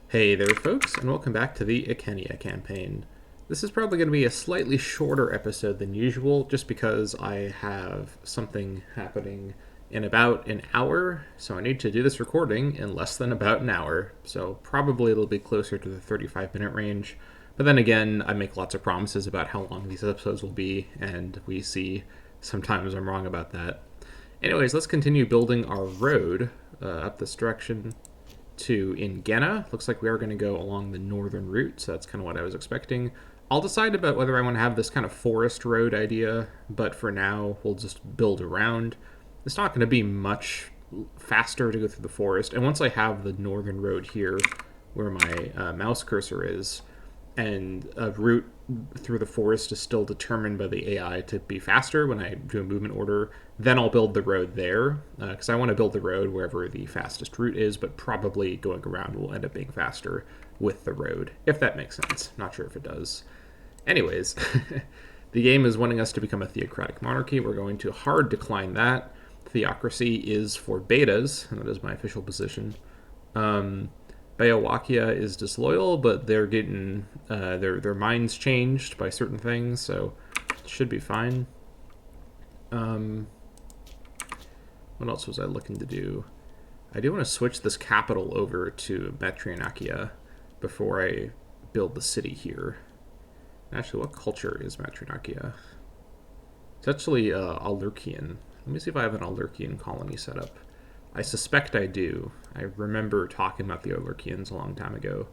Hey there folks, and welcome back to the Icenia campaign. This is probably going to be a slightly shorter episode than usual, just because I have something happening in about an hour, so I need to do this recording in less than about an hour, so probably it'll be closer to the 35-minute range. But then again, I make lots of promises about how long these episodes will be, and we see sometimes I'm wrong about that. Anyways, let's continue building our road up this direction to Ingena. Looks like we are going to go along the northern route, so that's kind of what I was expecting. I'll decide about whether I want to have this kind of forest road idea, but for now, we'll just build around. It's not going to be much faster to go through the forest, and once I have the northern road here, where my mouse cursor is, and a route through the forest is still determined by the AI to be faster when I do a movement order, then I'll build the road there, because I want to build the road wherever the fastest route is, but probably going around will end up being faster with the road, if that makes sense. Not sure if it does. Anyways, the game is wanting us to become a theocratic monarchy. We're going to hard decline that. Theocracy is for betas, and that is my official position. Beowakia is disloyal, but they're getting their minds changed by certain things, so it should be fine. What else was I looking to do? I do want to switch this capital over to Matrionakia before I build the city here. Actually, what culture is Matrionakia? It's actually Alurkian. Let me see if I have an Alurkian colony set up. I suspect I do. I remember talking about the Olurkians a long time ago.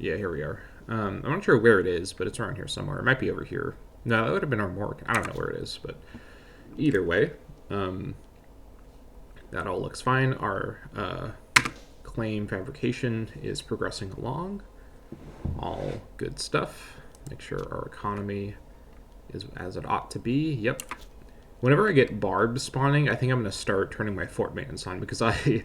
Yeah, here we are. I'm not sure where it is, but it's around here somewhere. It might be over here. No, that would have been Armoric. I don't know where it is, but either way, that all looks fine. Our claim fabrication is progressing along. All good stuff. Make sure our economy is as it ought to be. Yep. Whenever I get barbs spawning, I think I'm going to start turning my fort maintenance on, because I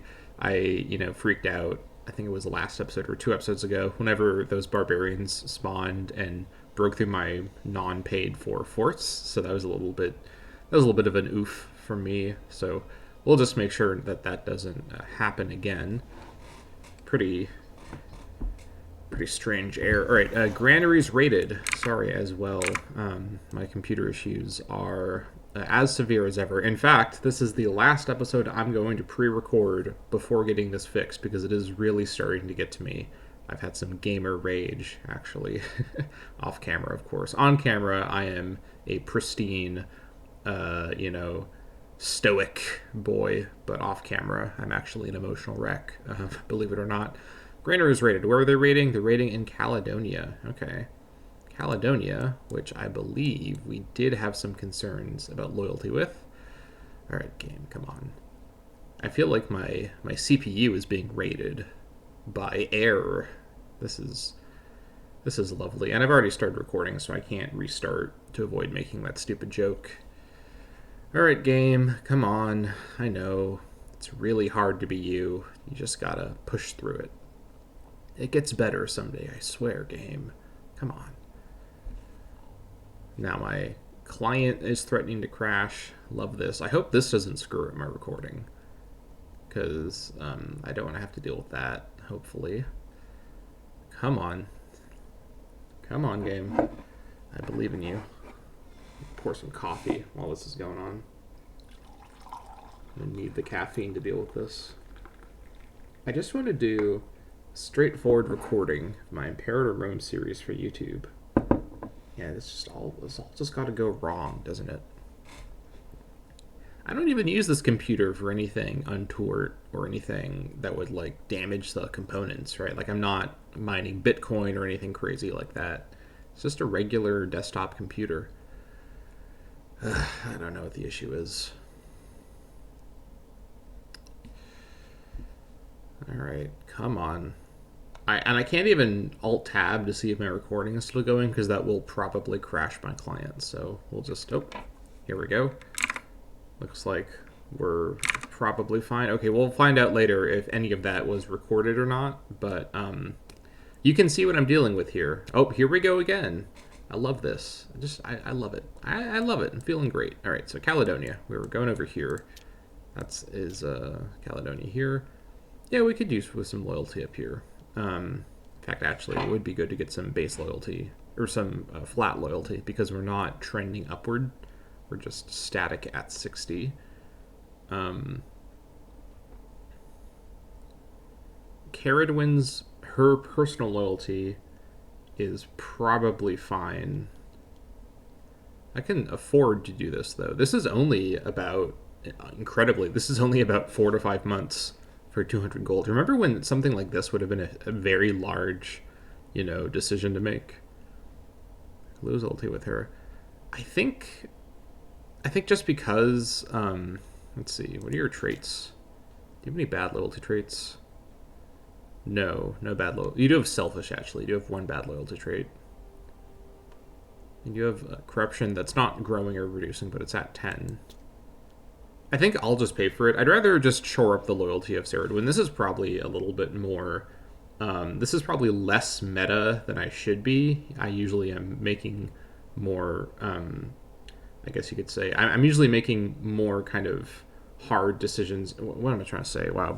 freaked out. I think it was the last episode or 2 episodes ago, whenever those barbarians spawned and broke through my non-paid for forts. So that was a little bit of an oof for me. So we'll just make sure that that doesn't happen again. Pretty strange error. All right, granaries rated. Sorry as well. My computer issues are as severe as ever. In fact, this is the last episode I'm going to pre-record before getting this fixed, because it is really starting to get to me. I've had some gamer rage, actually. Off camera, of course. On camera, I am a pristine, stoic boy, but off camera, I'm actually an emotional wreck, believe it or not. Granaries rated. Where are they rating? They're rating in Caledonia. Okay. Caledonia, which I believe we did have some concerns about loyalty with. Alright, game, come on. I feel like my CPU is being rated by error. This is lovely. And I've already started recording, so I can't restart to avoid making that stupid joke. Alright, game, come on. I know. It's really hard to be you. You just gotta push through it. It gets better someday, I swear, game. Come on. Now my client is threatening to crash. Love this. I hope this doesn't screw up my recording, because I don't want to have to deal with that, hopefully. Come on. Come on, game. I believe in you. Pour some coffee while this is going on. I need the caffeine to deal with this. I just want to do straightforward recording of my Imperator Rome series for YouTube. Yeah, this all just got to go wrong, doesn't it? I don't even use this computer for anything untoward or anything that would damage the components, right? I'm not mining Bitcoin or anything crazy like that. It's just a regular desktop computer. I don't know what the issue is. All right, come on. I can't even Alt-Tab to see if my recording is still going, because that will probably crash my client. So we'll just, here we go. Looks like we're probably fine. Okay, we'll find out later if any of that was recorded or not. But you can see what I'm dealing with here. Oh, here we go again. I love this. I love it. I love it. I'm feeling great. All right, so Caledonia. We were going over here. That's Caledonia here. Yeah, we could use with some loyalty up here. In fact, actually, it would be good to get some base loyalty or some flat loyalty because we're not trending upward. We're just static at 60. Caradwin's her personal loyalty is probably fine. I can afford to do this though. This is only about incredibly. This is only about 4 to 5 months for 200 gold. Remember when something like this would have been a very large, decision to make? Lose loyalty with her. I think just because. Let's see. What are your traits? Do you have any bad loyalty traits? No bad loyalty. You do have selfish, actually. You do have one bad loyalty trait. And you have corruption that's not growing or reducing, but it's at 10. I think I'll just pay for it. I'd rather just shore up the loyalty of Ceridwen. This is probably a little bit more... this is probably less meta than I should be. I usually am making more... I guess you could say... I'm usually making more kind of hard decisions. What am I trying to say? Wow.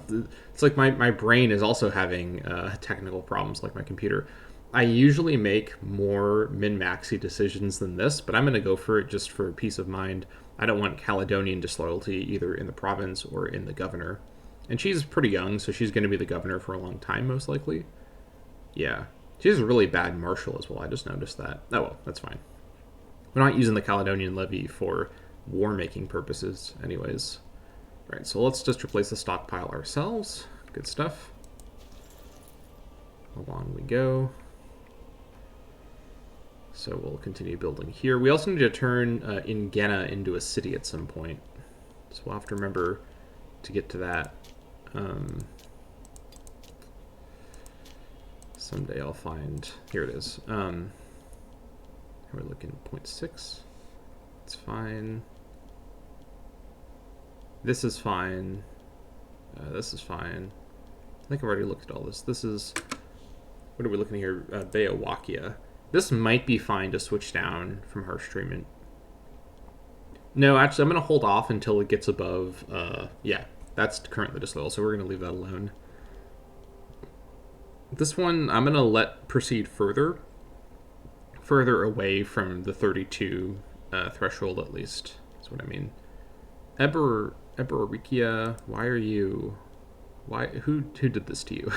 It's like my brain is also having technical problems like my computer. I usually make more min-maxy decisions than this, but I'm going to go for it just for peace of mind. I don't want Caledonian disloyalty either in the province or in the governor. And she's pretty young, so she's going to be the governor for a long time, most likely. Yeah. She has a really bad marshal as well. I just noticed that. Oh, well, that's fine. We're not using the Caledonian levy for war-making purposes anyways. Right, so let's just replace the stockpile ourselves. Good stuff. Along we go. So we'll continue building here. We also need to turn Ingena into a city at some point. So we'll have to remember to get to that. Someday I'll find... Here it is. We're looking at 0.6. It's fine. This is fine. This is fine. I think I've already looked at all this. This is... What are we looking at here? Beowakia. This might be fine to switch down from harsh treatment. No, actually, I'm going to hold off until it gets above... yeah, that's currently disloyal, so we're going to leave that alone. This one, I'm going to let proceed further away from the 32 threshold, at least. That's what I mean. Eberorikia, why are you... Why? Who did this to you?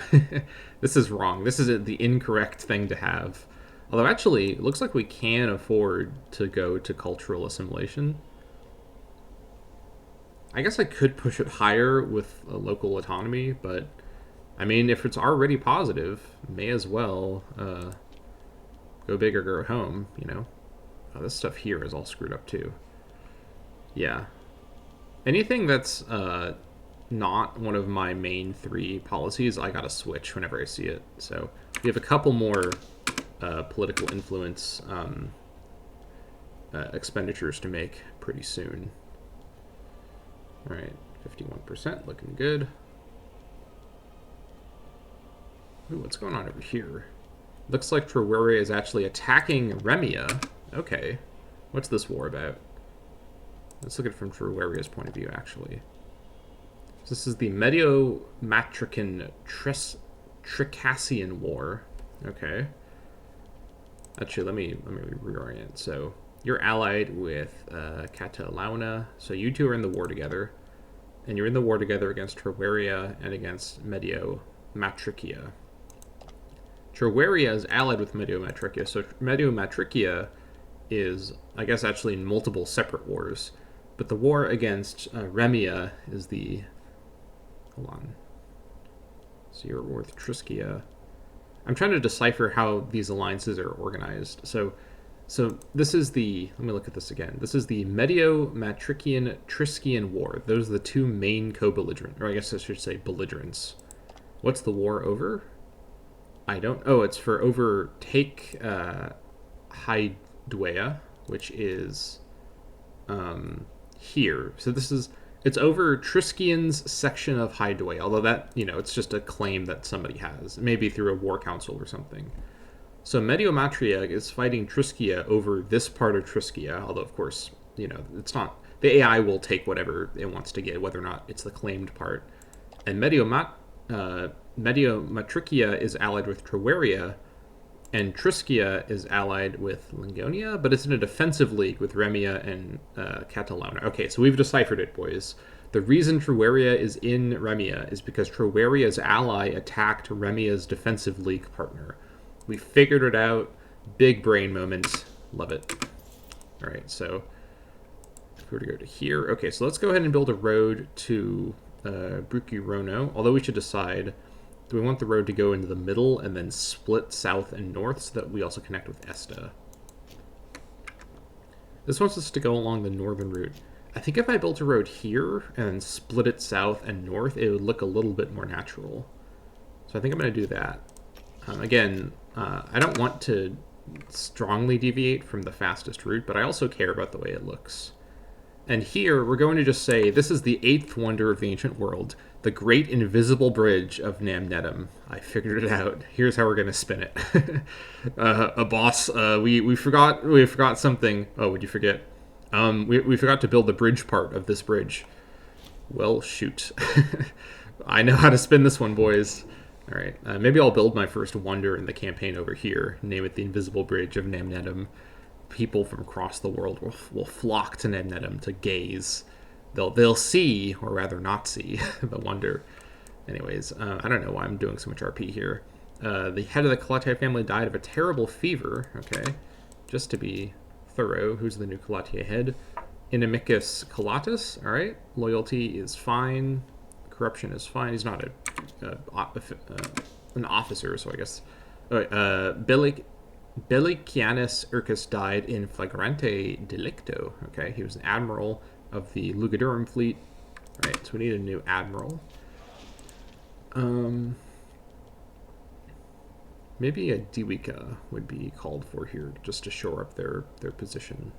This is wrong. This is the incorrect thing to have. Although, actually, it looks like we can afford to go to cultural assimilation. I guess I could push it higher with a local autonomy, but, I mean, if it's already positive, may as well go big or go home, Oh, this stuff here is all screwed up, too. Yeah. Anything that's not one of my main 3 policies, I gotta switch whenever I see it. So, we have a couple more... political influence expenditures to make pretty soon. Alright, 51%, looking good. Ooh, what's going on over here? Looks like Traweria is actually attacking Remia. Okay, what's this war about? Let's look at it from Traweria's point of view, actually. So this is the Medio-Matrician Tricassian War. Okay. Actually, let me reorient. So you're allied with Catalauna. So you two are in the war together, and you're in the war together against Traweria and against Medio-Matricia. Traweria is allied with Medio-Matricia. So Medio-Matricia is, I guess, actually in multiple separate wars, but the war against Remia is the... Hold on. So you're at war with Triskia. I'm trying to decipher how these alliances are organized. So this is the... Let me look at this again. This is the Medio-Matrician Triskian War. Those are the 2 main co-belligerent, or I guess I should say belligerents. What's the war over? I don't... Oh, it's for overtake Hydwea, which is here. So this is... It's over Triskian's section of Hydwea, although that, it's just a claim that somebody has, maybe through a war council or something. So Mediomatria is fighting Triskia over this part of Triskia, although, of course, it's not... The AI will take whatever it wants to get, whether or not it's the claimed part. And Mediometricia is allied with Troweria, and Triskia is allied with Lingonia, but it's in a defensive league with Remia and Catalona. Okay, so we've deciphered it, boys. The reason Troweria is in Remia is because Troweria's ally attacked Remia's defensive league partner. We figured it out. Big brain moment. Love it. All right, so if we were to go to here. Okay, so let's go ahead and build a road to Brukirono, although we should decide, do we want the road to go into the middle and then split south and north so that we also connect with Esta? This wants us to go along the northern route. I think if I built a road here and split it south and north, it would look a little bit more natural. So I think I'm going to do that. Again, I don't want to strongly deviate from the fastest route, but I also care about the way it looks. And here, we're going to just say, this is the 8th wonder of the ancient world, the Great Invisible Bridge of Namnetum. I figured it out. Here's how we're going to spin it. Boss, we forgot something. Oh, would you forget? We forgot to build the bridge part of this bridge. Well, shoot. I know how to spin this one, boys. All right, maybe I'll build my first wonder in the campaign over here. Name it the Invisible Bridge of Namnetum. People from across the world will flock to Namnetum to gaze. They'll see, or rather not see, the wonder. Anyways, I don't know why I'm doing so much RP here. The head of the Colatier family died of a terrible fever. Okay, just to be thorough, who's the new Colatier head? Inimicus Collatus. All right, loyalty is fine. Corruption is fine. He's not an officer, so I guess. Belicianus Urcus died in flagrante delicto. Okay, he was an admiral of the Lugudurum fleet. All right, so we need a new admiral. Maybe a Diwika would be called for here just to shore up their position.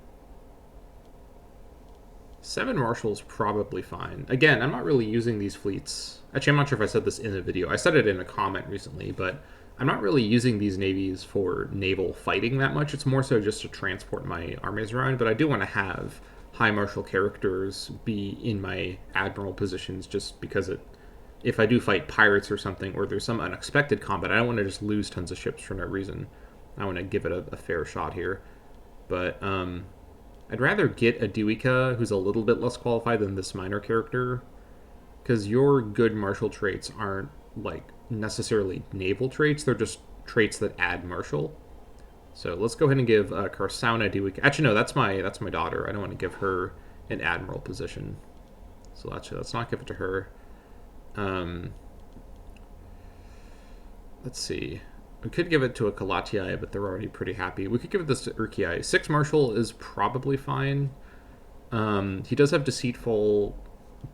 7 marshals probably fine. Again, I'm not really using these fleets. Actually, I'm not sure if I said this in the video. I said it in a comment recently, but I'm not really using these navies for naval fighting that much. It's more so just to transport my armies around, but I do want to have high marshal characters be in my admiral positions just because if I do fight pirates or something, or there's some unexpected combat, I don't want to just lose tons of ships for no reason. I want to give it a fair shot here. But I'd rather get a Diwika who's a little bit less qualified than this minor character, because your good martial traits aren't like necessarily naval traits, they're just traits that add martial. So let's go ahead and give Karsauna Diwika. Actually, no, that's my daughter. I don't want to give her an admiral position. So actually, let's not give it to her. Let's see. We could give it to a Kalatii, but they're already pretty happy. We could give this to Urkii. 6 Marshal is probably fine. He does have Deceitful,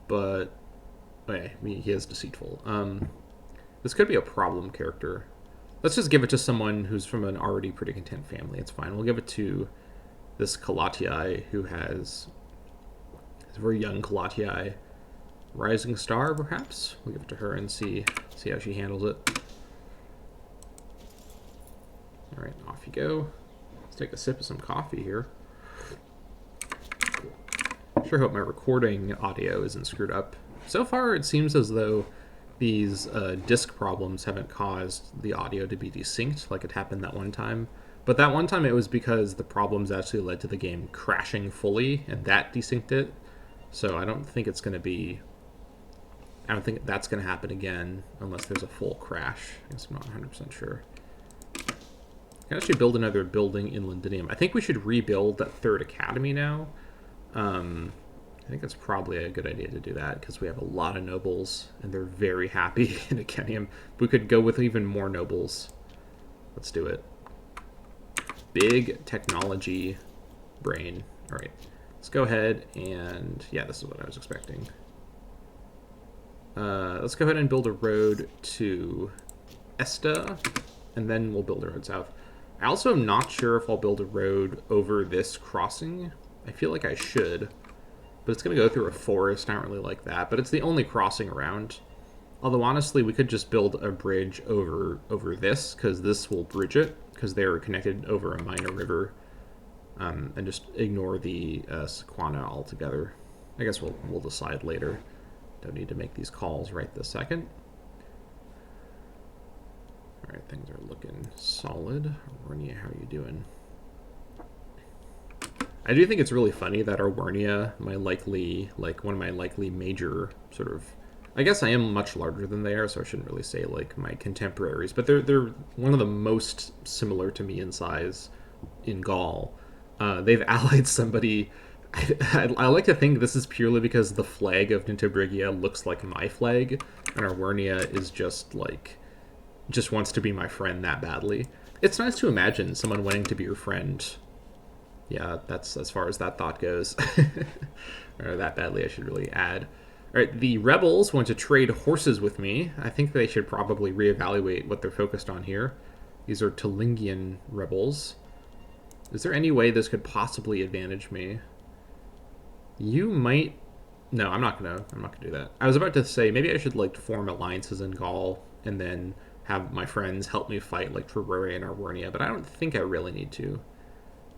but... Okay, he is Deceitful. This could be a problem character. Let's just give it to someone who's from an already pretty content family. It's fine. We'll give it to this Kalatii who has... It's a very young Kalatii. Rising Star, perhaps? We'll give it to her and see how she handles it. Alright, off you go. Let's take a sip of some coffee here. Cool. Sure hope my recording audio isn't screwed up. So far, it seems as though these disk problems haven't caused the audio to be desynced like it happened that one time. But that one time it was because the problems actually led to the game crashing fully, and that desynced it. So I don't think it's going to be... I don't think that's going to happen again unless there's a full crash. I guess I'm not 100% sure. I can actually build another building in Londinium. I think we should rebuild that 3rd academy now. I think that's probably a good idea to do that because we have a lot of nobles and they're very happy in Icenium. We could go with even more nobles. Let's do it. Big technology brain. All right, let's go ahead and... Yeah, this is what I was expecting. Let's go ahead and build a road to Esta, and then we'll build a road south. I also am not sure if I'll build a road over this crossing. I feel like I should, but it's going to go through a forest. I don't really like that, but it's the only crossing around. Although, honestly, we could just build a bridge over this, because this will bridge it, because they're connected over a minor river, and just ignore the Sequana altogether. I guess we'll decide later. Don't need to make these calls right this second. Alright, things are looking solid. Arwernia, how are you doing? I do think it's really funny that Arwernia, one of my likely major sort of, I guess I am much larger than they are, so I shouldn't really say like my contemporaries, but they're one of the most similar to me in size in Gaul. They've allied somebody. I like to think this is purely because the flag of Nintobrigia looks like my flag, and Arwernia is just wants to be my friend that badly. It's nice to imagine someone wanting to be your friend. Yeah, that's as far as that thought goes. Or that badly, I should really add. Alright, the rebels want to trade horses with me. I think they should probably reevaluate what they're focused on here. These are Tulingian rebels. Is there any way this could possibly advantage me? You might... No, I'm not gonna do that. I was about to say, maybe I should, like, form alliances in Gaul, and then have my friends help me fight, like, Traureria and Arwernia, but I don't think I really need to.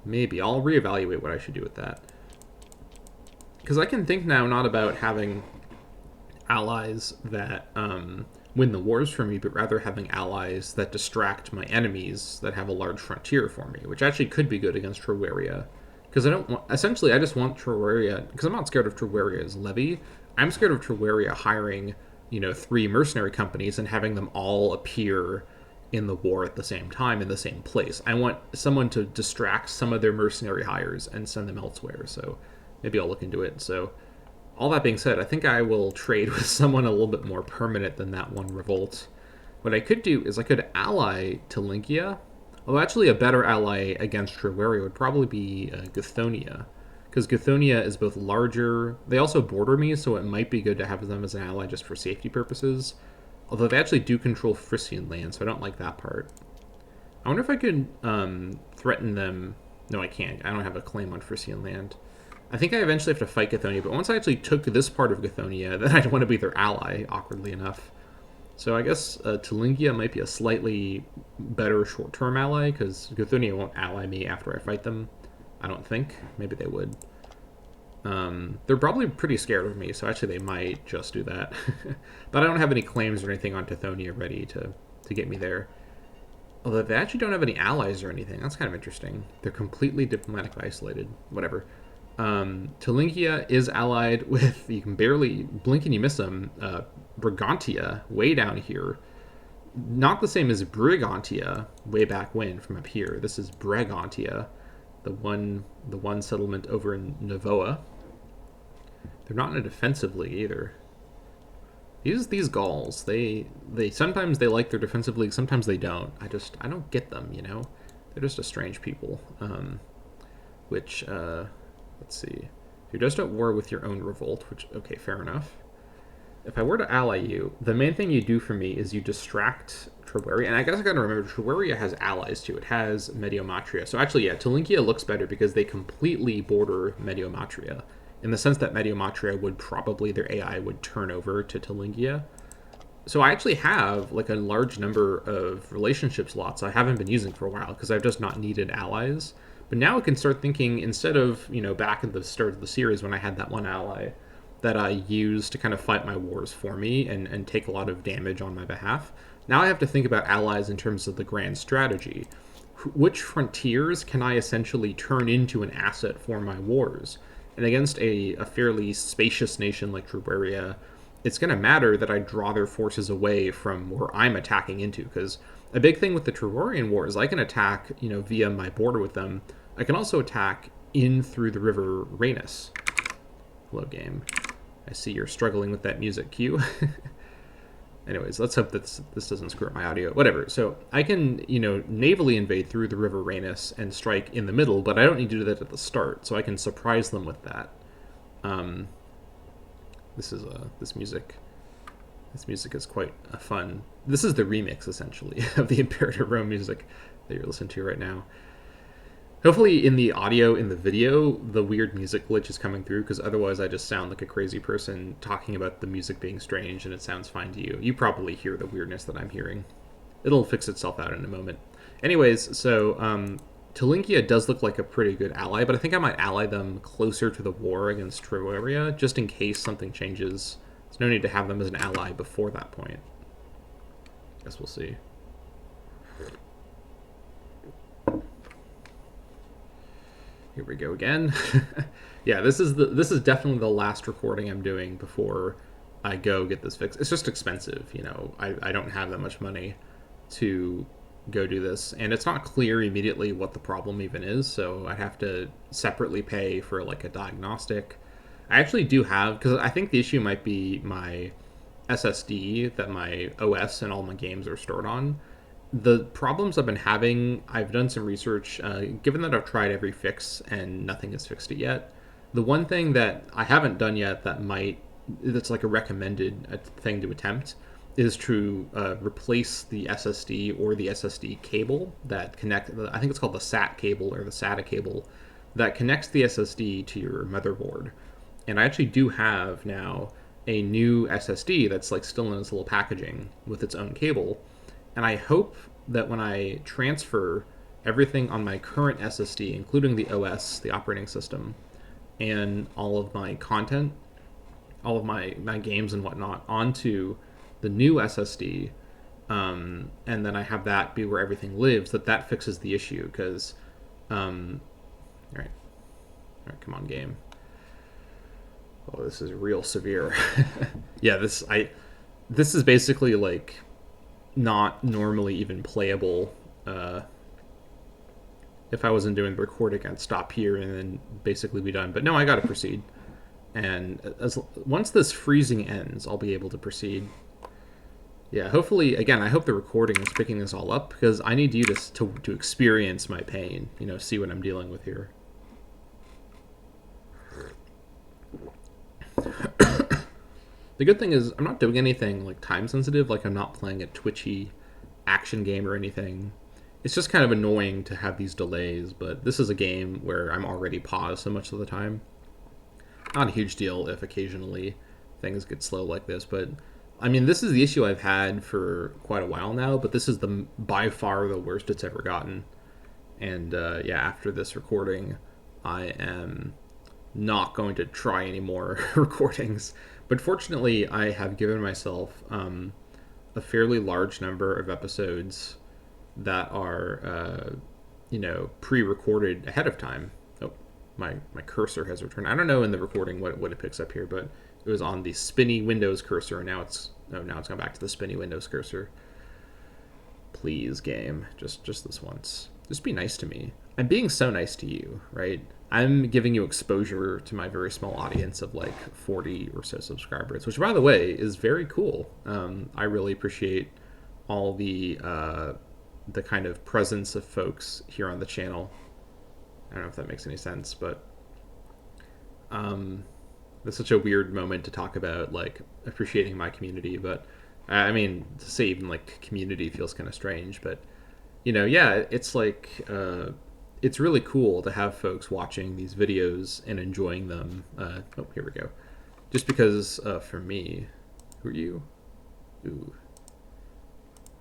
Maybe. I'll reevaluate what I should do with that. Because I can think now not about having allies that win the wars for me, but rather having allies that distract my enemies that have a large frontier for me, which actually could be good against Traureria. Because I don't want... Essentially, I just want Traureria... Because I'm not scared of Traueria's levy. I'm scared of Traureria hiring, 3 mercenary companies and having them all appear in the war at the same time in the same place. I want someone to distract some of their mercenary hires and send them elsewhere, so maybe I'll look into it. So all that being said, I think I will trade with someone a little bit more permanent than that one revolt. What I could do is I could ally Tulingia, although actually a better ally against Traueria would probably be Guithonia, because Guithonia is both larger, they also border me, so it might be good to have them as an ally just for safety purposes. Although they actually do control Frisian land, so I don't like that part. I wonder if I could threaten them. No, I can't. I don't have a claim on Frisian land. I think I eventually have to fight Guithonia, but once I actually took this part of Guithonia, then I'd want to be their ally, awkwardly enough. So I guess Tulingia might be a slightly better short-term ally, because Guithonia won't ally me after I fight them. I don't think. Maybe they would. They're probably pretty scared of me, so actually they might just do that. But I don't have any claims or anything on Tithonia ready to get me there. Although they actually don't have any allies or anything. That's kind of interesting. They're completely diplomatically isolated. Whatever. Tulingia is allied with, you can barely blink and you miss them, Brigantia, way down here. Not the same as Brigantia, way back when, from up here. This is Bragantia, the one settlement over in Novoa. They're not in a defensive league either. These Gauls, they sometimes they like their defensive league, sometimes they don't. I don't get them, They're just a strange people. Let's see. You're just at war with your own revolt, which, okay, fair enough. If I were to ally you, the main thing you do for me is you distract Traueria, and I guess I gotta remember, Traueria has allies too. It has Mediomatria. So actually, yeah, Tulingia looks better because they completely border Mediomatria, in the sense that Mediomatria would probably, their AI would turn over to Tulingia. So I actually have, like, a large number of relationship slots I haven't been using for a while, because I've just not needed allies. But now I can start thinking, instead of, back at the start of the series when I had that one ally that I used to kind of fight my wars for me and take a lot of damage on my behalf, now I have to think about allies in terms of the grand strategy. Which frontiers can I essentially turn into an asset for my wars? And against a fairly spacious nation like Traueria, it's going to matter that I draw their forces away from where I'm attacking into, because a big thing with the Trauerian War is I can attack, via my border with them. I can also attack in through the river Rhenus. Hello, game. I see you're struggling with that music cue. Anyways, let's hope that this doesn't screw up my audio. Whatever. So I can, navally invade through the river Rhenus and strike in the middle, but I don't need to do that at the start, so I can surprise them with that. This music. This music is quite fun. This is the remix, essentially, of the Imperator Rome music that you're listening to right now. Hopefully in the audio, in the video, the weird music glitch is coming through, because otherwise I just sound like a crazy person talking about the music being strange, and it sounds fine to you. You probably hear the weirdness that I'm hearing. It'll fix itself out in a moment. Anyways, so Tulingia does look like a pretty good ally, but I think I might ally them closer to the war against Traueria, just in case something changes. There's no need to have them as an ally before that point. Guess we'll see. Here we go again. Yeah, this is definitely the last recording I'm doing before I go get this fixed. It's just expensive, you know. I don't have that much money to go do this, and it's not clear immediately what the problem even is, so I have to separately pay for like a diagnostic. I actually do have, because I think the issue might be my SSD that my OS and all my games are stored on. The problems I've been having, I've done some research. Given that I've tried every fix and nothing has fixed it yet, the one thing that I haven't done yet that's like a recommended thing to attempt is to replace the SSD or the SSD cable that connect. I think it's called the SAT cable or the SATA cable that connects the SSD to your motherboard. And I actually do have now a new SSD that's like still in its little packaging with its own cable. And I hope that when I transfer everything on my current SSD, including the OS, the operating system, and all of my content, all of my games and whatnot, onto the new SSD, and then I have that be where everything lives, that fixes the issue. Because, all right, come on, game. Oh, this is real severe. Yeah, this is basically like not normally even playable. If I wasn't doing the recording, I'd stop here and then basically be done. But no, I got to proceed. And once this freezing ends, I'll be able to proceed. Yeah, hopefully, again, I hope the recording is picking this all up, because I need you to experience my pain, you know, see what I'm dealing with here. The good thing is I'm not doing anything like time sensitive, like I'm not playing a twitchy action game or anything. It's just kind of annoying to have these delays, but this is a game where I'm already paused so much of the time. Not a huge deal if occasionally things get slow like this, but I mean, this is the issue I've had for quite a while now, but this is by far the worst it's ever gotten. And yeah, after this recording, I am not going to try any more recordings. But fortunately, I have given myself a fairly large number of episodes that are, pre-recorded ahead of time. Oh, my cursor has returned. I don't know in the recording what it picks up here, but it was on the spinny Windows cursor, and now it's gone back to the spinny Windows cursor. Please, game, just this once. Just be nice to me. I'm being so nice to you, right? I'm giving you exposure to my very small audience of like 40 or so subscribers, which, by the way, is very cool. I really appreciate all the kind of presence of folks here on the channel. I don't know if that makes any sense, but it's such a weird moment to talk about like appreciating my community. But I mean, to say even like community feels kind of strange, but yeah, it's like. It's really cool to have folks watching these videos and enjoying them. Here we go. Just because, for me, who are you? Ooh,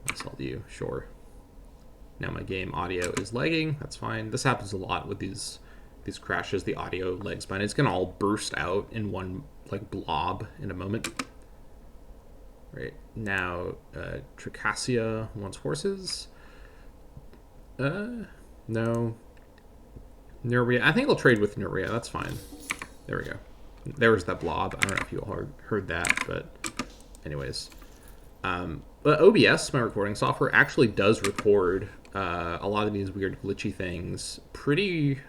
I saw you. Sure. Now my game audio is lagging. That's fine. This happens a lot with these crashes. The audio lags behind. It's gonna all burst out in one like blob in a moment. Right now, Tricasia wants horses. No. Nuria. I think I'll trade with Nuria. That's fine. There we go. There was that blob. I don't know if you all heard that, but anyways. But OBS, my recording software, actually does record a lot of these weird glitchy things pretty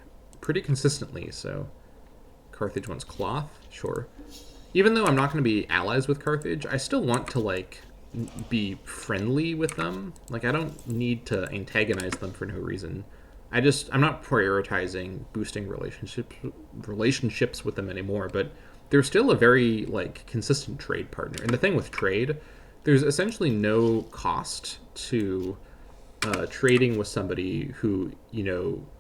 consistently. So Carthage wants cloth. Sure. Even though I'm not going to be allies with Carthage, I still want to like be friendly with them. Like I don't need to antagonize them for no reason. I'm not prioritizing boosting relationships with them anymore, but they're still a very like consistent trade partner. And the thing with trade, there's essentially no cost to trading with somebody who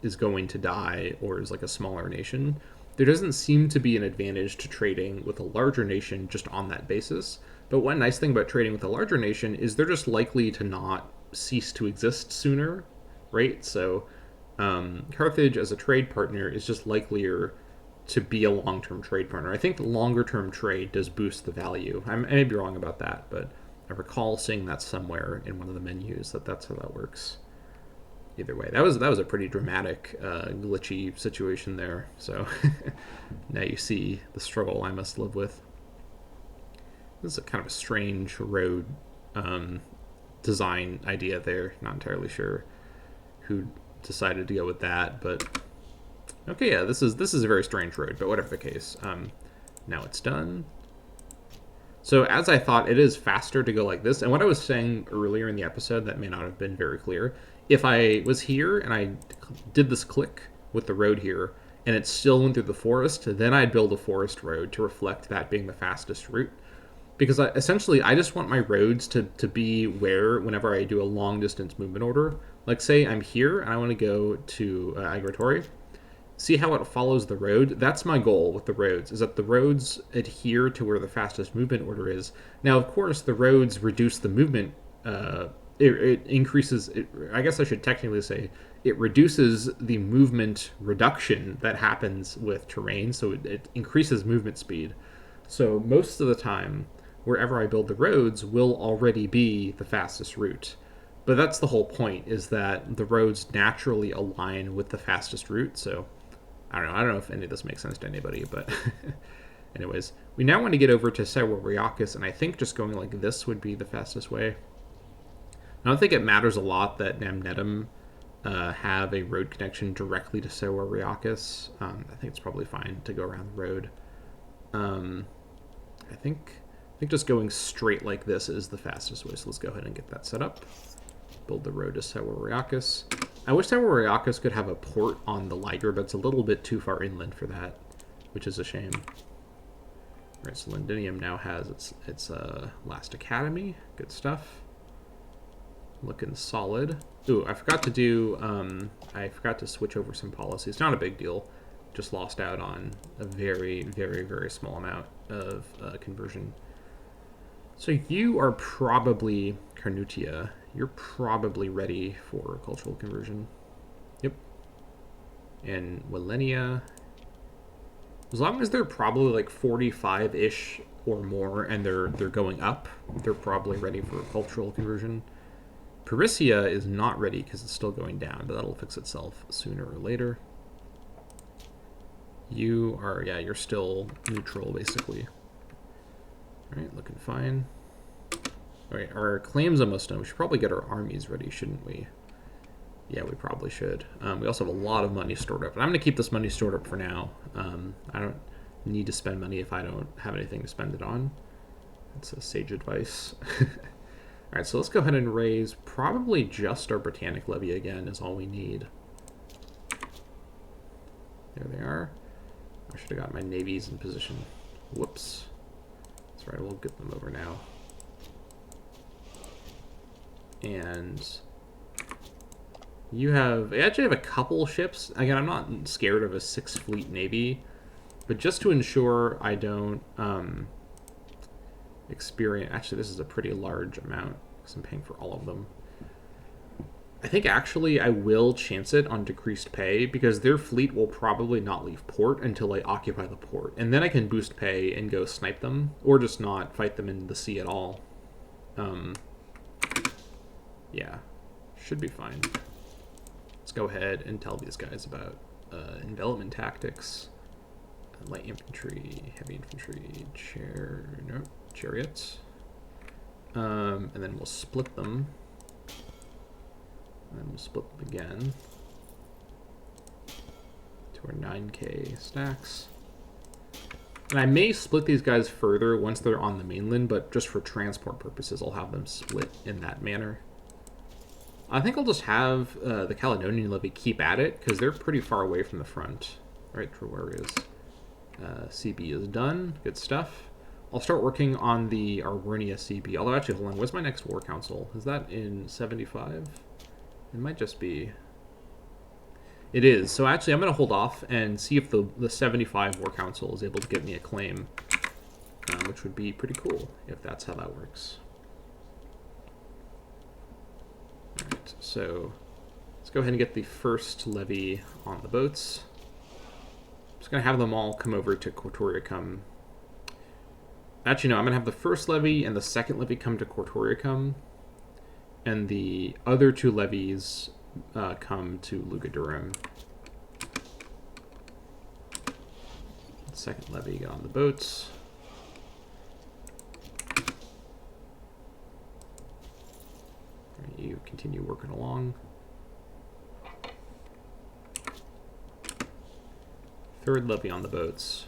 is going to die or is like a smaller nation. There doesn't seem to be an advantage to trading with a larger nation just on that basis. But one nice thing about trading with a larger nation is they're just likely to not cease to exist sooner, right? So Carthage as a trade partner is just likelier to be a long-term trade partner. I think the longer-term trade does boost the value. I may be wrong about that, but I recall seeing that somewhere in one of the menus that's how that works. Either way, that was a pretty dramatic, glitchy situation there. So now you see the struggle I must live with. This is a kind of a strange road design idea there. Not entirely sure who decided to go with that, but okay, yeah, this is a very strange road. But whatever the case, now it's done. So as I thought, it is faster to go like this. And what I was saying earlier in the episode that may not have been very clear, if I was here and I did this click with the road here, and it still went through the forest, then I'd build a forest road to reflect that being the fastest route. Because essentially, I just want my roads to be where, whenever I do a long distance movement order, like say I'm here and I want to go to Agratory, see how it follows the road. That's my goal with the roads, is that the roads adhere to where the fastest movement order is. Now, of course, the roads reduce the movement. It increases. I guess I should technically say it reduces the movement reduction that happens with terrain. So it increases movement speed. So most of the time, wherever I build the roads will already be the fastest route. But that's the whole point, is that the roads naturally align with the fastest route. So I don't know if any of this makes sense to anybody, but anyways, we now want to get over to Sewariakis, and I think just going like this would be the fastest way. I don't think it matters a lot that Namnetum have a road connection directly to Sewariakis. I think it's probably fine to go around the road. I think just going straight like this is the fastest way, so let's go ahead and get that set up. Build the road to Sewariakis. I wish Sewariakis could have a port on the Liger, but it's a little bit too far inland for that, which is a shame. Alright, so Londinium now has its last academy. Good stuff. Looking solid. Ooh, I forgot to switch over some policies. Not a big deal. Just lost out on a very, very, very small amount of conversion. So you are probably Carnutia. You're probably ready for cultural conversion. Yep. And Willenia. As long as they're probably like 45-ish or more and they're going up, they're probably ready for cultural conversion. Parisia is not ready because it's still going down, but that'll fix itself sooner or later. You are, yeah, you're still neutral basically. Alright, looking fine. Alright, our claim's almost done. We should probably get our armies ready, shouldn't we? Yeah, we probably should. We also have a lot of money stored up. And I'm going to keep this money stored up for now. I don't need to spend money if I don't have anything to spend it on. That's a sage advice. Alright, so let's go ahead and raise probably just our Britannic levy again is all we need. There they are. I should have got my navies in position. Whoops. That's right, we'll get them over now. And you actually have a couple ships. Again, I'm not scared of a 6-fleet navy, but just to ensure I don't experience... Actually, this is a pretty large amount because I'm paying for all of them. I think actually I will chance it on decreased pay because their fleet will probably not leave port until I occupy the port. And then I can boost pay and go snipe them or just not fight them in the sea at all. Yeah, should be fine. Let's go ahead and tell these guys about envelopment tactics. Light infantry, heavy infantry, chariots. And then we'll split them. And then we'll split them again to our 9k stacks. And I may split these guys further once they're on the mainland, but just for transport purposes, I'll have them split in that manner. I think I'll just have the Caledonian levy keep at it, because they're pretty far away from the front. Alright, Troarius. CB is done. Good stuff. I'll start working on the Arwernia CB. Although, actually, hold on. What's my next war council? Is that in 75? It might just be... It is. So, actually, I'm going to hold off and see if the 75 war council is able to get me a claim, which would be pretty cool if that's how that works. Alright, so let's go ahead and get the first levy on the boats. I'm just going to have them all come over to Cortoriacum. Actually, no, I'm going to have the first levy and the second levy come to Cortoricum, and the other two levies come to Lugadurum. Second levy, get on the boats. You continue working along. Third levy on the boats.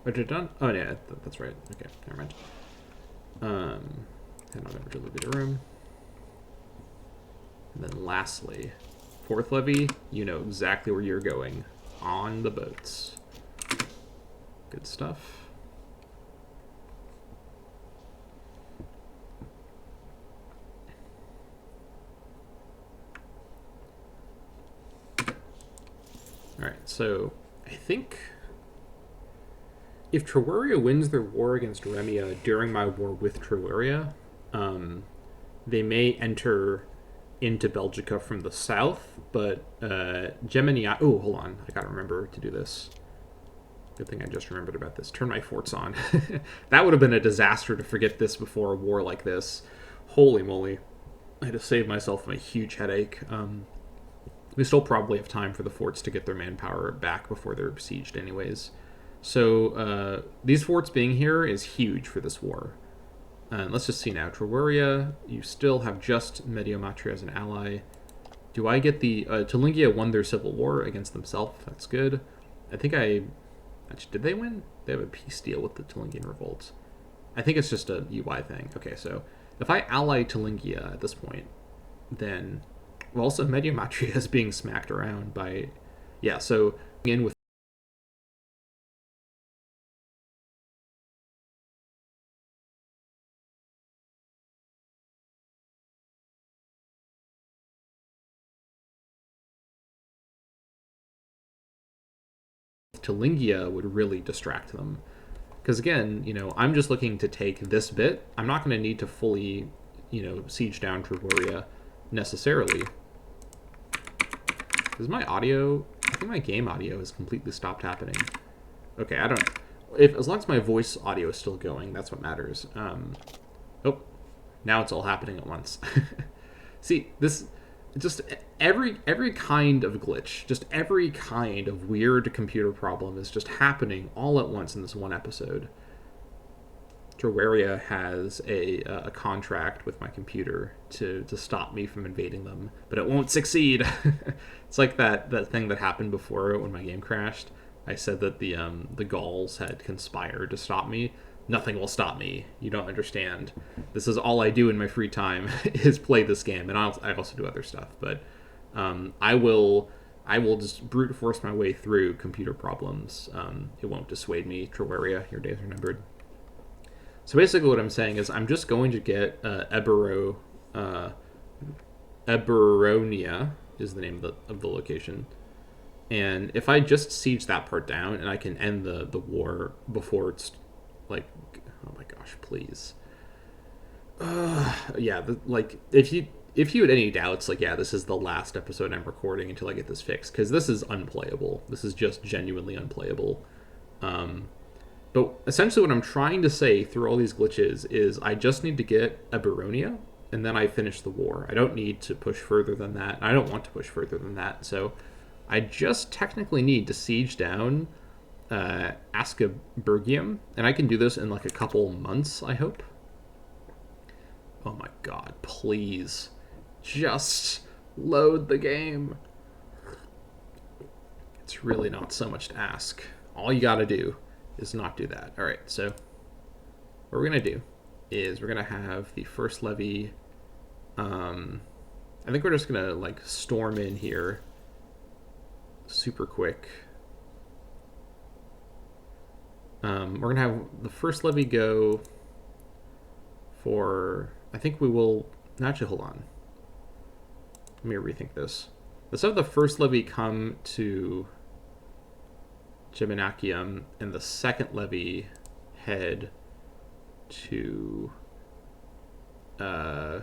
Which are done? Oh, yeah, that's right. Okay, never mind. Head on over to Lugadurum. And then lastly, fourth levy, you know exactly where you're going. On the boats. Good stuff. Alright, so I think if Trawaria wins their war against Remia during my war with Trawaria, they may enter into Belgica from the south, but Gemini... Oh, hold on. I gotta remember to do this. Good thing I just remembered about this. Turn my forts on. That would have been a disaster to forget this before a war like this. Holy moly. I had to save myself from a huge headache. We still probably have time for the forts to get their manpower back before they're besieged anyways. So these forts being here is huge for this war. Let's just see now. Trawaria, you still have just Mediomatria as an ally. Do I get the... Tulingia won their civil war against themselves. That's good. I think I... Actually, did they win? They have a peace deal with the Tulingian revolts. I think it's just a UI thing. Okay, so if I ally Tulingia at this point, then... Well, also Mediomatria is being smacked around by... Yeah, so in with Tulingia would really distract them. Because again, you know, I'm just looking to take this bit. I'm not going to need to fully, you know, siege down Trawaria necessarily. Is my audio... I think my game audio has completely stopped happening. Okay, I don't... As long as my voice audio is still going, that's what matters. Oh, now it's all happening at once. See, this... Just every kind of glitch, just every kind of weird computer problem is just happening all at once in this one episode. Trawaria has a contract with my computer to stop me from invading them, but it won't succeed. It's like that thing that happened before when my game crashed. I said that the Gauls had conspired to stop me. Nothing will stop me. You don't understand. This is all I do in my free time is play this game, and I also do other stuff. But I will just brute force my way through computer problems. It won't dissuade me. Trawaria, your days are numbered. So basically, what I'm saying is I'm just going to get Eberonia is the name of the location. And if I just siege that part down, and I can end the war before it's like, oh my gosh, please. Yeah, like if you had any doubts, like, yeah, this is the last episode I'm recording until I get this fixed, because this is unplayable. This is just genuinely unplayable. But essentially, what I'm trying to say through all these glitches is I just need to get Eberonia, and then I finish the war. I don't need to push further than that. I don't want to push further than that. So I just technically need to siege down Ascaburgium, and I can do this in like a couple months, I hope. Oh my god, please. Just load the game. It's really not so much to ask. All you gotta do is not do that. Alright, so what we're gonna do is we're gonna have the first levy. I think we're just gonna like storm in here super quick. We're gonna have the first levy go for... I think we will... Actually, hold on. Let me rethink this. Let's have the first levy come to Geminacium, and the second levy head to Camaracum.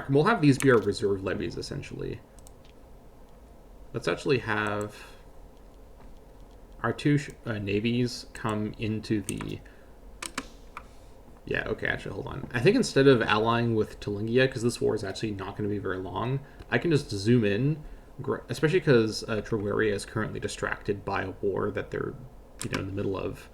We'll have these be our reserve levies, essentially. Let's actually have our two navies come into the... Yeah, okay, actually, hold on. I think instead of allying with Tulingia, because this war is actually not going to be very long, I can just zoom in, especially because Traweria is currently distracted by a war that they're, in the middle of.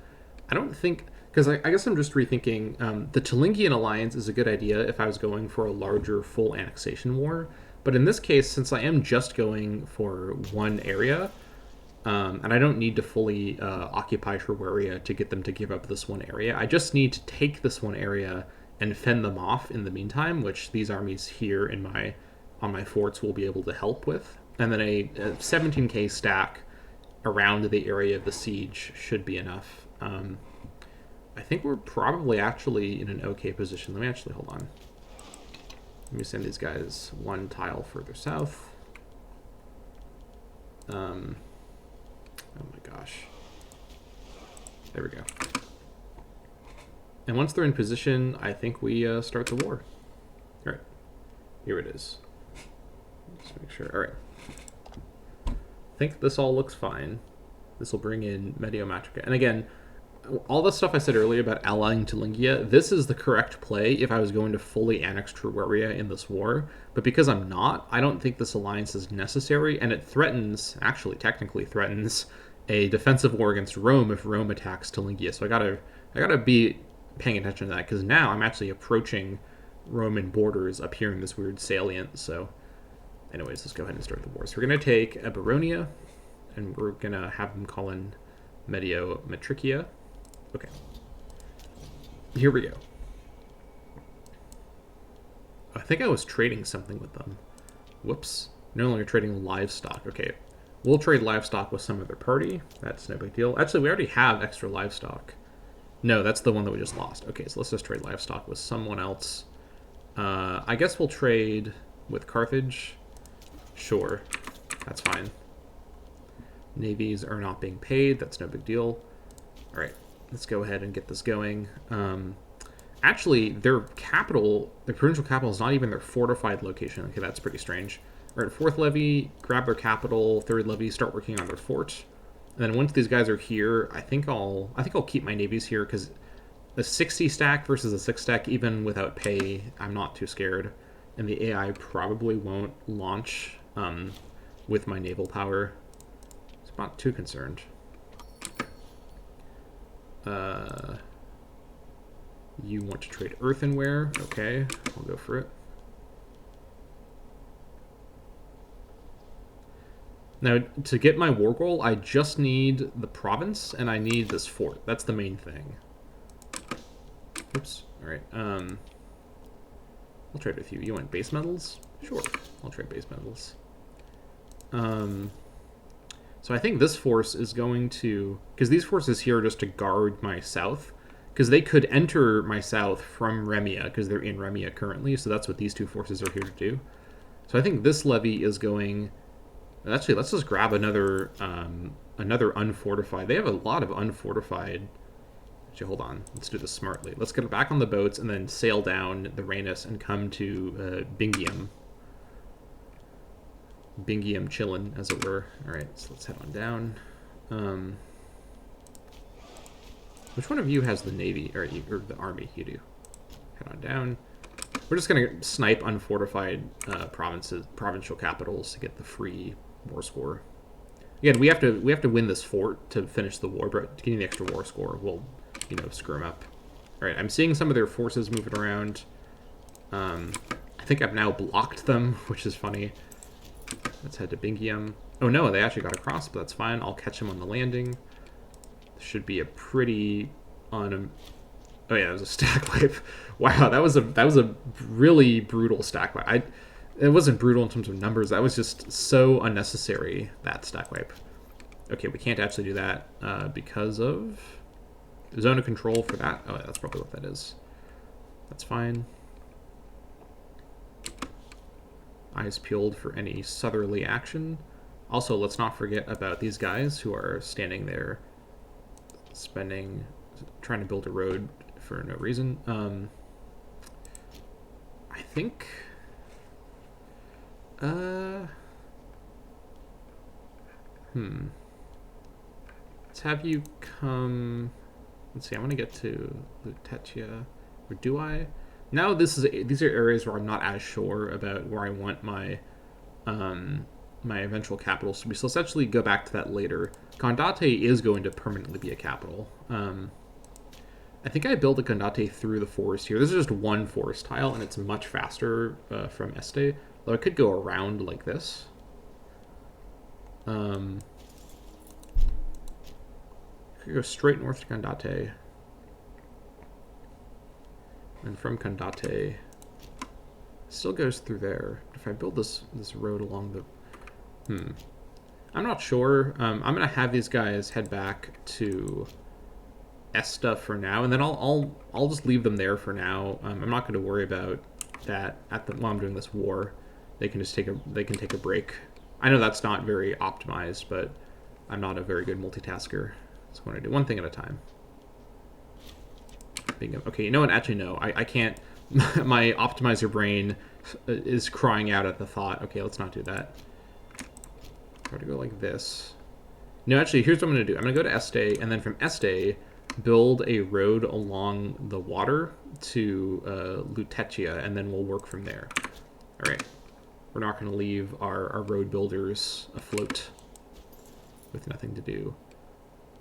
I don't think... Because I guess I'm just rethinking, the Tulingian alliance is a good idea if I was going for a larger full annexation war. But in this case, since I am just going for one area, and I don't need to fully occupy Traweria to get them to give up this one area, I just need to take this one area and fend them off in the meantime, which these armies here on my forts will be able to help with. And then a 17k stack around the area of the siege should be enough. I think we're probably actually in an okay position. Let me actually, hold on. Let me send these guys one tile further south. Oh my gosh. There we go. And once they're in position, I think we start the war. All right. Here it is. Just make sure. All right. I think this all looks fine. This will bring in Mediomatrica. And again, all the stuff I said earlier about allying Tulingia, this is the correct play if I was going to fully annex Traweria in this war. But because I'm not, I don't think this alliance is necessary, and it threatens, actually technically threatens, a defensive war against Rome if Rome attacks Tulingia. So I gotta be paying attention to that, because now I'm actually approaching Roman borders up here in this weird salient. So anyways, let's go ahead and start the war. So we're gonna take Eburonia, and we're gonna have them call in Mediomatricia. Okay. Here we go. I think I was trading something with them. Whoops. No longer trading livestock. Okay. We'll trade livestock with some other party. That's no big deal. Actually, we already have extra livestock. No, that's the one that we just lost. Okay, so let's just trade livestock with someone else. I guess we'll trade with Carthage. Sure. That's fine. Navies are not being paid. That's no big deal. All right. Let's go ahead and get this going. Actually, their capital, their provincial capital, is not even their fortified location. Okay, that's pretty strange. All right, fourth levy, grab their capital. Third levy, start working on their fort. And then once these guys are here, I think I'll keep my navies here, because a 60 stack versus a 6 stack, even without pay, I'm not too scared. And the AI probably won't launch with my naval power. So I'm not too concerned. You want to trade earthenware. Okay, I'll go for it. Now, to get my war goal, I just need the province, and I need this fort. That's the main thing. Oops. All right. I'll trade with you. You want base metals? Sure. I'll trade base metals. So I think this force is going to... Because these forces here are just to guard my south. Because they could enter my south from Remia, because they're in Remia currently. So that's what these two forces are here to do. So I think this levy is going... Actually, let's just grab another unfortified. They have a lot of unfortified... Actually, hold on. Let's do this smartly. Let's get back on the boats and then sail down the Rhenus and come to Bingium. Bingium chillin', as it were. Alright, so let's head on down. Which one of you has the navy, or the army? You do. Head on down. We're just going to snipe unfortified provincial capitals to get the free war score. Again, we have to win this fort to finish the war, but getting the extra war score will, screw them up. Alright, I'm seeing some of their forces moving around. I think I've now blocked them, which is funny. Let's head to Bingium. Oh no, they actually got across, but that's fine. I'll catch them on the landing. Should be a pretty Oh yeah, it was a stack wipe. Wow, that was a really brutal stack wipe. It wasn't brutal in terms of numbers. That was just so unnecessary, that stack wipe. Okay, we can't actually do that because of zone of control for that. Oh, that's probably what that is. That's fine. Eyes peeled for any southerly action. Also, let's not forget about these guys who are standing there trying to build a road for no reason. I think... Let's have you come. Let's see. I want to get to Lutetia, or do I? Now these are areas where I'm not as sure about where I want um, my eventual capitals to be. So let's actually go back to that later. Condate is going to permanently be a capital. I think I built a Condate through the forest here. This is just one forest tile, and it's much faster from Este. Though I could go around like this. I could go straight north to Condate. And from Condate, still goes through there. If I build this road along the... I'm not sure. I'm going to have these guys head back to Esta for now, and then I'll just leave them there for now. I'm not going to worry about that while I'm doing this war. They can just take a break. I know that's not very optimized, but I'm not a very good multitasker. So I want to do one thing at a time. Bingo. Okay, you know what? Actually, no. I can't. My optimizer brain is crying out at the thought. Okay, let's not do that. Try to go like this. No, actually, here's what I'm going to do. I'm going to go to Este, and then from Este, build a road along the water to Lutetia, and then we'll work from there. All right. We're not going to leave our road builders afloat with nothing to do.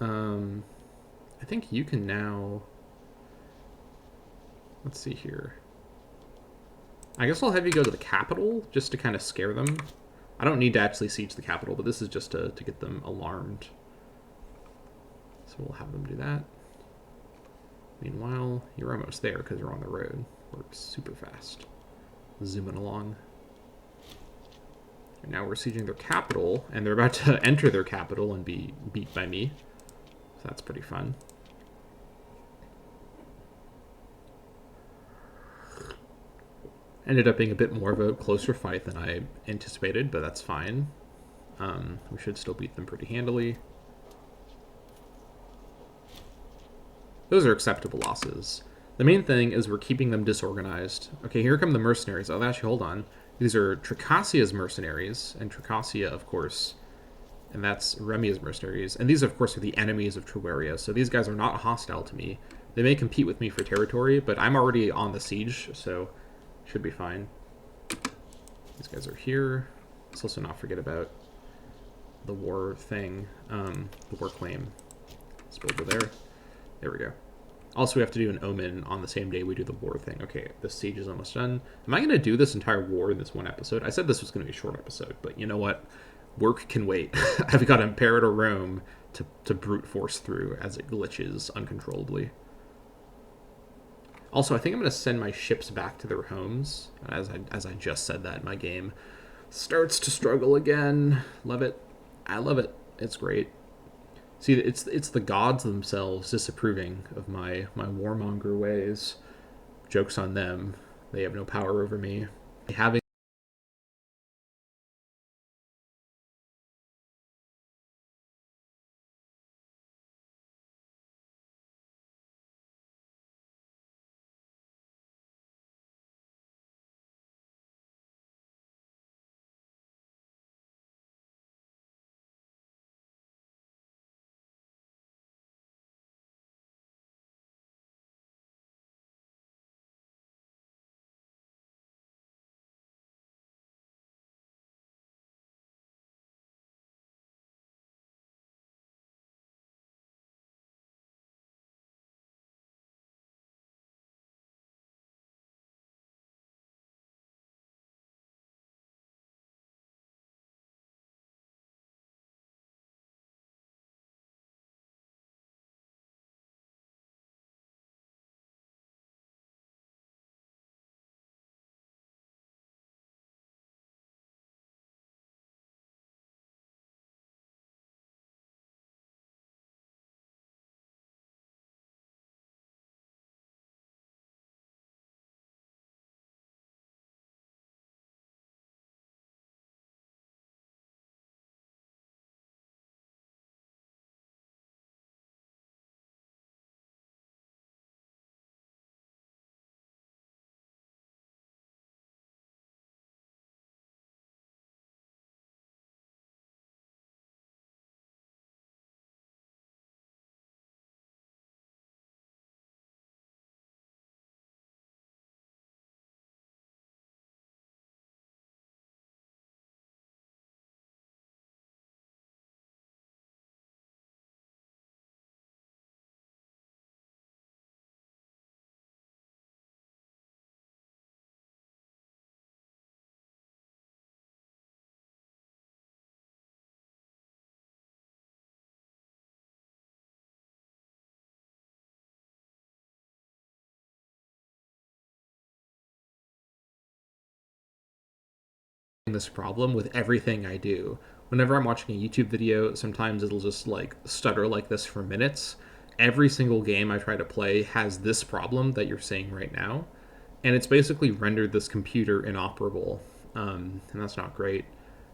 I think you can now... Let's see here. I guess I'll have you go to the capital just to kind of scare them. I don't need to actually siege the capital, but this is just to get them alarmed. So we'll have them do that. Meanwhile, you're almost there because you're on the road. Works super fast. Zooming along. And now we're sieging their capital, and they're about to enter their capital and be beat by me. So that's pretty fun. Ended up being a bit more of a closer fight than I anticipated, but that's fine. We should still beat them pretty handily. Those are acceptable losses. The main thing is we're keeping them disorganized. Okay, here come the mercenaries. Oh, actually, hold on. These are Tricassia's mercenaries, and Tricassia, of course, and that's Remia's mercenaries. And these, of course, are the enemies of Trueria, so these guys are not hostile to me. They may compete with me for territory, but I'm already on the siege, so should be fine. These guys are here. Let's also not forget about the war thing, the war claim. Let's go over there. There we go. Also, we have to do an omen on the same day we do the war thing. Okay, the siege is almost done. Am I going to do this entire war in this one episode? I said this was going to be a short episode, but you know what? Work can wait. I've got Imperator Rome to brute force through as it glitches uncontrollably. Also, I think I'm going to send my ships back to their homes. As I just said that, my game starts to struggle again. Love it. I love it. It's great. See, it's the gods themselves disapproving of my warmonger ways. Joke's on them. They have no power over me. Having this problem with everything I do. Whenever I'm watching a YouTube video, sometimes it'll just like stutter like this for minutes. Every single game I try to play has this problem that you're seeing right now, and it's basically rendered this computer inoperable, and that's not great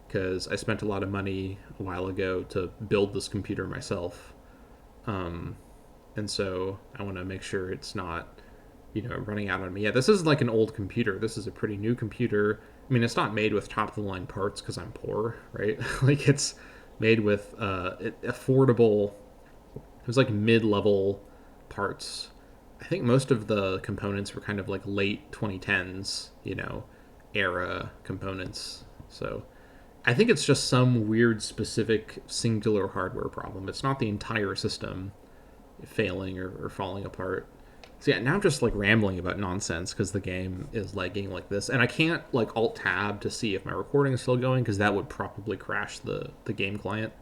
because I spent a lot of money a while ago to build this computer myself, and so I want to make sure it's not, running out on me. Yeah, this is like an old computer. This is a pretty new computer. I mean, it's not made with top of the line parts because I'm poor, right? Like it's made with affordable. It was like mid-level parts. I think most of the components were kind of like late 2010s, era components. So I think it's just some weird specific singular hardware problem. It's not the entire system failing or falling apart. So yeah, now I'm just like rambling about nonsense because the game is lagging like this, and I can't like Alt Tab to see if my recording is still going because that would probably crash the game client.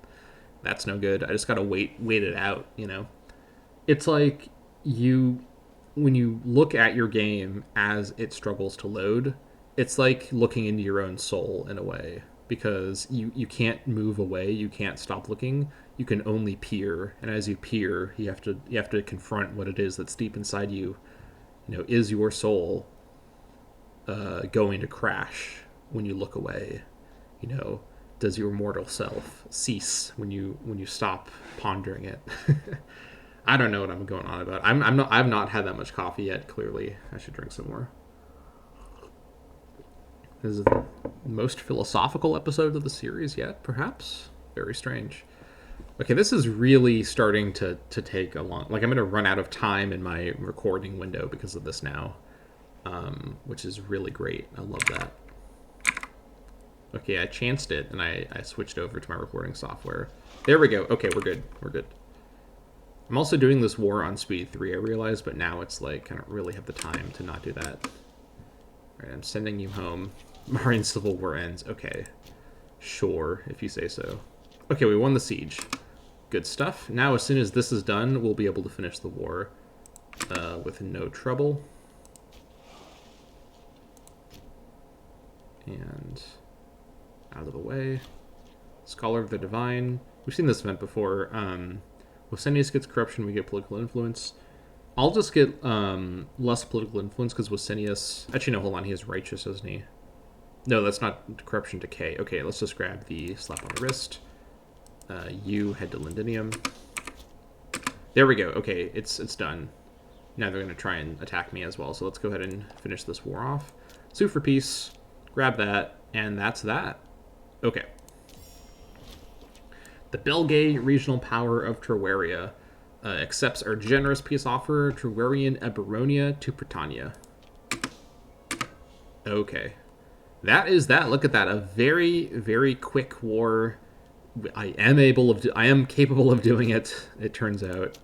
That's no good. I just gotta wait it out. It's like when you look at your game as it struggles to load, it's like looking into your own soul in a way because you can't move away, you can't stop looking, you can only peer, and as you peer, you have to confront what it is that's deep inside you. Is your soul going to crash when you look away? Does your mortal self cease when you stop pondering it? I don't know what I'm going on about. I've not had that much coffee yet. Clearly, I should drink some more. This is the most philosophical episode of the series yet, perhaps. Very strange. Okay, this is really starting to take a long... Like, I'm going to run out of time in my recording window because of this now, which is really great. I love that. Okay, I chanced it, and I switched over to my recording software. There we go. Okay, we're good. We're good. I'm also doing this war on speed 3, I realize, but now it's like, I don't really have the time to not do that. All right, I'm sending you home. Marian Civil War ends. Okay. Sure, if you say so. Okay, we won the siege. Good stuff. Now, as soon as this is done, we'll be able to finish the war with no trouble. And out of the way. Scholar of the Divine. We've seen this event before. Wasenius gets corruption, we get political influence. I'll just get less political influence because Wasenius... Actually, no, hold on. He is righteous, isn't he? No, that's not corruption decay. Okay, let's just grab the slap on the wrist. You head to Lindinium. There we go. Okay, it's done. Now they're going to try and attack me as well, so let's go ahead and finish this war off. Sue for peace. Grab that, and that's that. Okay. The Belgae Regional Power of Terwaria accepts our generous peace offer, Terwarian Eberonia to Britannia. Okay. That is that. Look at that. A very, very quick war. I am capable of doing it, it turns out.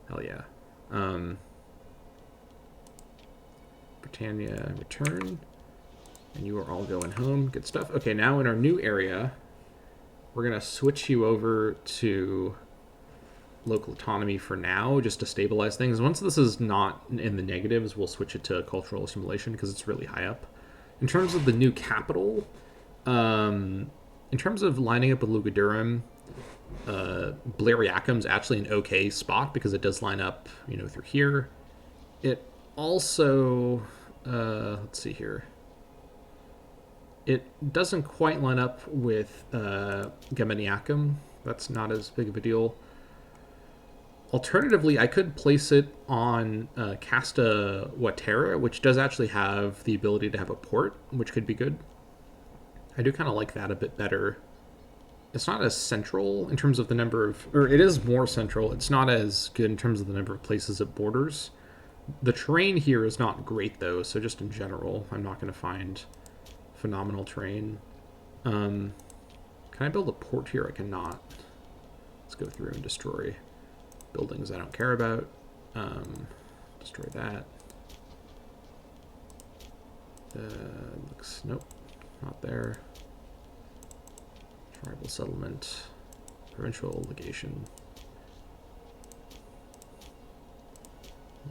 Hell yeah. Britannia, return. And you are all going home. Good stuff. Okay, now in our new area, we're going to switch you over to local autonomy for now, just to stabilize things. Once this is not in the negatives, we'll switch it to cultural assimilation because it's really high up. In terms of the new capital, in terms of lining up with Lugudurum, Blariacum's actually an okay spot because it does line up, through here. It also, let's see here. It doesn't quite line up with Geminiacum. That's not as big of a deal. Alternatively, I could place it on Casta Watera, which does actually have the ability to have a port, which could be good. I do kind of like that a bit better. It's not as central in terms of the number of... Or it is more central. It's not as good in terms of the number of places it borders. The terrain here is not great, though, so just in general, I'm not going to find phenomenal terrain. Can I build a port here? I cannot. Let's go through and destroy buildings I don't care about. Destroy that. Looks... Nope. Not there. Tribal settlement. Provincial legation.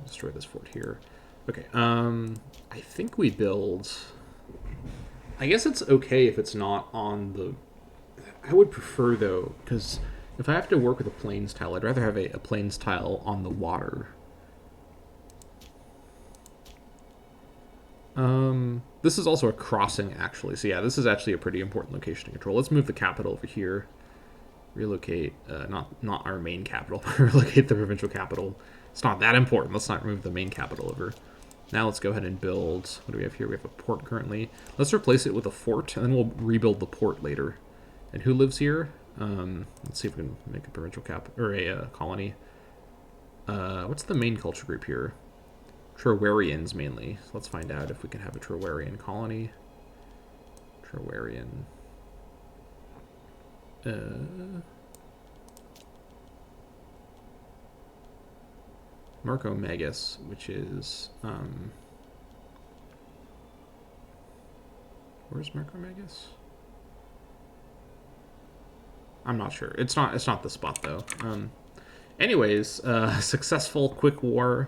Destroy this fort here. Okay, I think we build... I guess it's okay if it's not on the. I would prefer though, because if I have to work with a plains tile, I'd rather have a plains tile on the water. This is also a crossing actually, so yeah, this is actually a pretty important location to control. Let's move the capital over here. Relocate, not our main capital, relocate the provincial capital. It's not that important. Let's not move the main capital over. Now let's go ahead and build. What do we have here? We have a port currently. Let's replace it with a fort, and then we'll rebuild the port later. And who lives here? Let's see if we can make a provincial cap or a colony. What's the main culture group here? Trowarians mainly. So let's find out if we can have a Trowarian colony. Trowarian. Marco Magus, which is where's Marco Magus? I'm not sure. It's not the spot though. Anyways, successful quick war.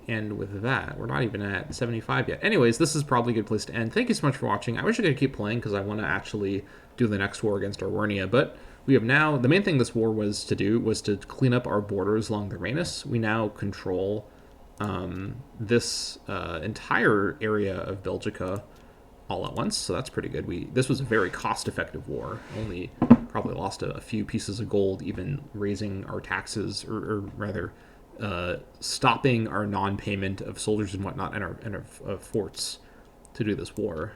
And with that, we're not even at 75 yet. Anyways, this is probably a good place to end. Thank you so much for watching. I wish I could keep playing because I want to actually do the next war against Arwernia, but we have now, the main thing this war was to do was to clean up our borders along the Rhenus. We now control this entire area of Belgica all at once, so that's pretty good. This was a very cost-effective war. Only probably lost a few pieces of gold, even raising our taxes, or rather, stopping our non-payment of soldiers and whatnot and our forts to do this war.